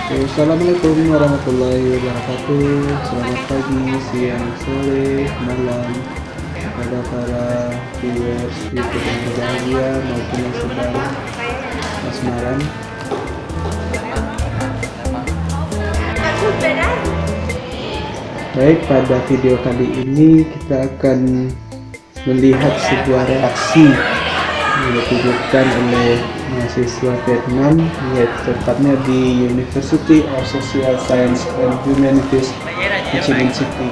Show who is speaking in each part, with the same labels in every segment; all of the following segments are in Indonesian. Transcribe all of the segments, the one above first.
Speaker 1: Oke, Assalamualaikum warahmatullahi wabarakatuh. Selamat pagi, siang, sore, malam kepada para viewers YouTube yang berbahagia maupun yang sedang kasmaran. Baik, pada video kali ini kita akan melihat sebuah reaksi yang ditujukan oleh mahasiswa Vietnam, yaitu tepatnya di University of Social Science and Humanities Ho Chi Minh City.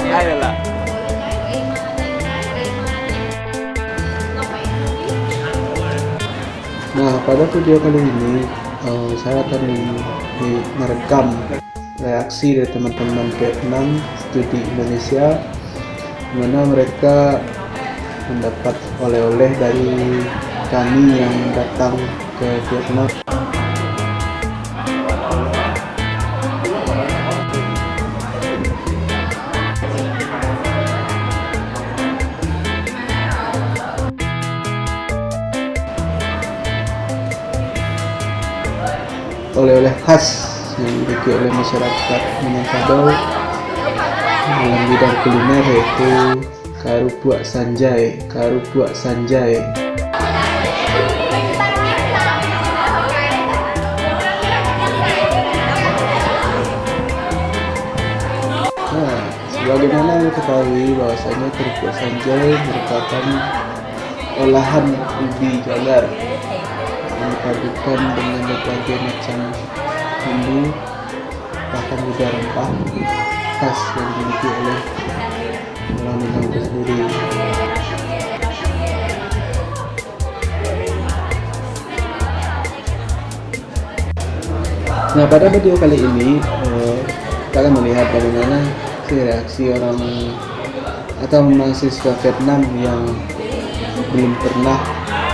Speaker 2: Ayolah.
Speaker 1: Nah, pada video kali ini saya akan merekam reaksi dari teman-teman Vietnam studi Indonesia, di mana mereka mendapat oleh-oleh dari kami yang datang ke Vietnam. Oleh-oleh khas yang dimiliki oleh masyarakat Minangkabau dalam bidang kuliner, yaitu Karupuak Sanjay. Nah, sebagaimana diketahui bahwasanya Karupuak Sanjay merupakan olahan ubi jalar yang dipadukan dengan berbagai macam bumbu, bahkan juga rempah khas yang dimiliki oleh orang Minang itu sendiri. Nah, pada video kali ini kita akan melihat bagaimana reaksi orang atau mahasiswa Vietnam yang belum pernah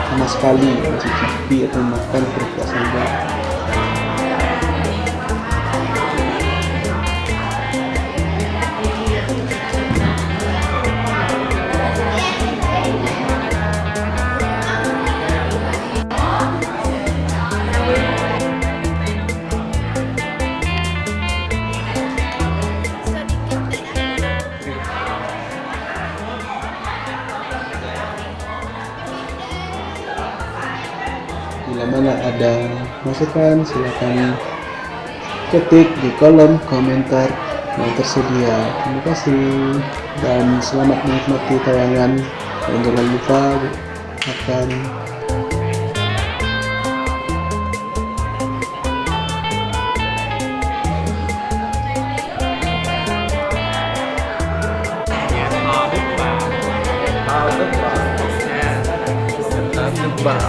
Speaker 1: sama sekali mencicipi atau makan kerupuk sambal. Bila mana ada masukan, silakan ketik di kolom komentar yang tersedia. Terima kasih dan selamat menikmati tayangan, dan jangan lupa makan.
Speaker 2: Nước bào.